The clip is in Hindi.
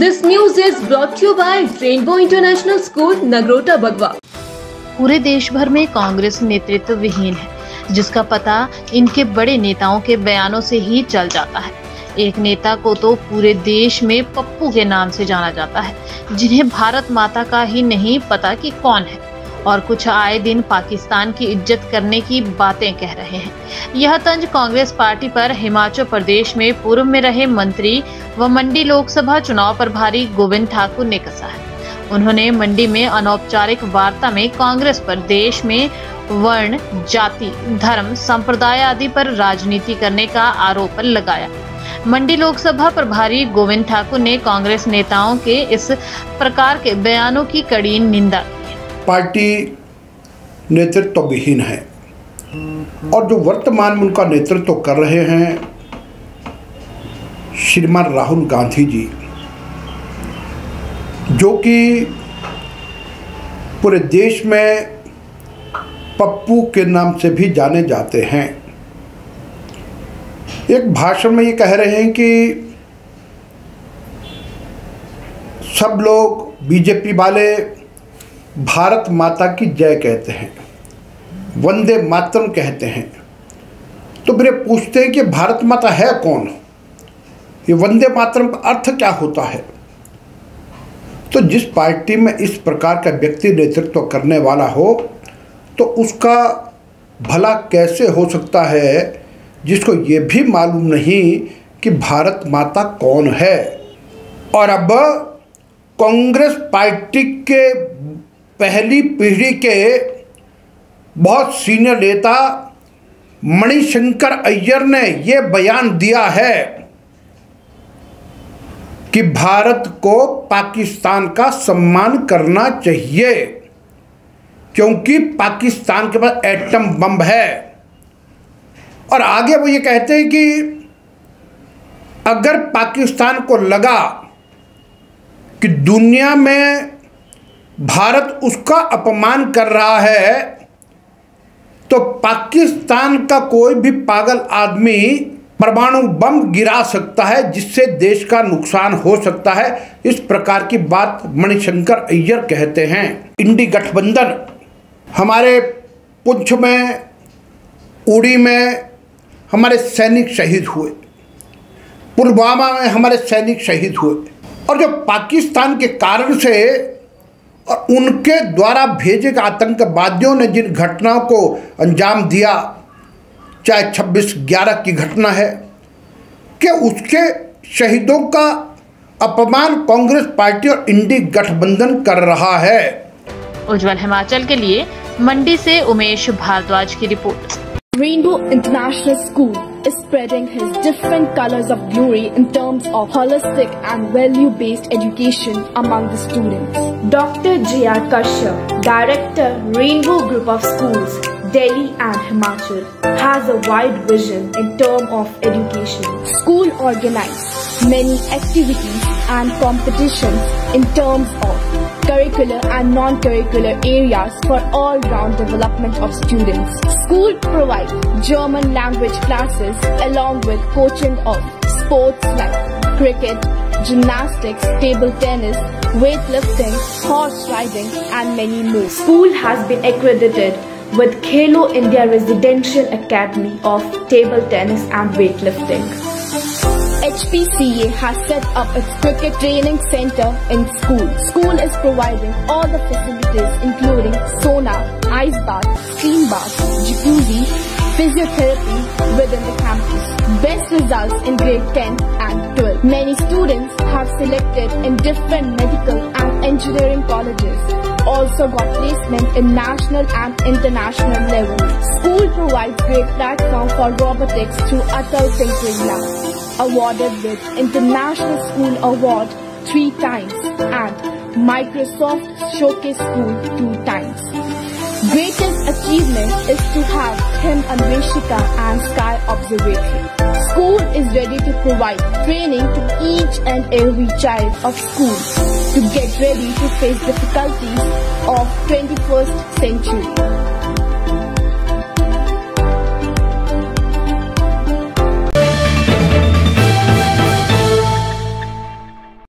This news is brought to you by Rainbow International School, Nagrota, Bagwa। पूरे देश भर में कांग्रेस नेतृत्व विहीन है, जिसका पता इनके बड़े नेताओं के बयानों से ही चल जाता है। एक नेता को तो पूरे देश में पप्पू के नाम से जाना जाता है, जिन्हें भारत माता का ही नहीं पता कि कौन है, और कुछ आए दिन पाकिस्तान की इज्जत करने की बातें कह रहे हैं। यह तंज कांग्रेस पार्टी पर हिमाचल प्रदेश में पूर्व में रहे मंत्री व मंडी लोकसभा चुनाव प्रभारी गोविंद ठाकुर ने कसा है। उन्होंने मंडी में अनौपचारिक वार्ता में कांग्रेस पर देश में वर्ण, जाति, धर्म, संप्रदाय आदि पर राजनीति करने का आरोप लगाया। मंडी लोकसभा प्रभारी गोविंद ठाकुर ने कांग्रेस नेताओं के इस प्रकार के बयानों की कड़ी निंदा की। पार्टी नेतृत्व विहीन है और जो वर्तमान में उनका नेतृत्व कर रहे हैं श्रीमान राहुल गांधी जी, जो कि पूरे देश में पप्पू के नाम से भी जाने जाते हैं, एक भाषण में ये कह रहे हैं कि सब लोग बीजेपी वाले भारत माता की जय कहते हैं, वंदे मातरम कहते हैं। तो मेरे पूछते हैं कि भारत माता है कौन, ये वंदे मातरम का अर्थ क्या होता है। तो जिस पार्टी में इस प्रकार का व्यक्ति नेतृत्व करने वाला हो, तो उसका भला कैसे हो सकता है जिसको ये भी मालूम नहीं कि भारत माता कौन है। और अब कांग्रेस पार्टी के पहली पीढ़ी के बहुत सीनियर नेता मणिशंकर अय्यर ने यह बयान दिया है कि भारत को पाकिस्तान का सम्मान करना चाहिए, क्योंकि पाकिस्तान के पास एटम बम है। और आगे वो ये कहते हैं कि अगर पाकिस्तान को लगा कि दुनिया में भारत उसका अपमान कर रहा है, तो पाकिस्तान का कोई भी पागल आदमी परमाणु बम गिरा सकता है, जिससे देश का नुकसान हो सकता है। इस प्रकार की बात मणिशंकर अय्यर कहते हैं। इंडी गठबंधन, हमारे पुंछ में, उड़ी में हमारे सैनिक शहीद हुए, पुलवामा में हमारे सैनिक शहीद हुए, और जो पाकिस्तान के कारण से और उनके द्वारा भेजे गए आतंकवादियों ने जिन घटनाओं को अंजाम दिया, चाहे 26/11 की घटना है, कि उसके शहीदों का अपमान कांग्रेस पार्टी और इंडी गठबंधन कर रहा है। उज्जवल हिमाचल के लिए मंडी से उमेश भारद्वाज की report. Rainbow International School is spreading his different colors of glory in terms of holistic and value-based education among the students. Dr. J.R. Kashyap, Director, Rainbow Group of Schools, Delhi and Himachal, has a wide vision in terms of education. School organizes many activities and competitions in terms of curricular and non-curricular areas for all-round development of students. School provides German language classes along with coaching of sports like cricket, gymnastics, table tennis, weightlifting, horse riding and many more. School has been accredited with Khelo India Residential Academy of Table Tennis and Weightlifting. HPCA has set up its cricket training center in school. School is providing all the facilities including sauna, ice bath, steam bath, jacuzzi, physiotherapy within the campus. Best results in grade 10 and 12. Many students have selected in different medical and engineering colleges. Also got placement in national and international level. School provides great platform for robotics through Atal Tinkering Lab. Awarded with International School Award 3 times and Microsoft Showcase School 2 times. Greatest achievement is to have him Anveshika and Sky Observatory. School is ready to provide training to each and every child of school to get ready to face difficulties of 21st century.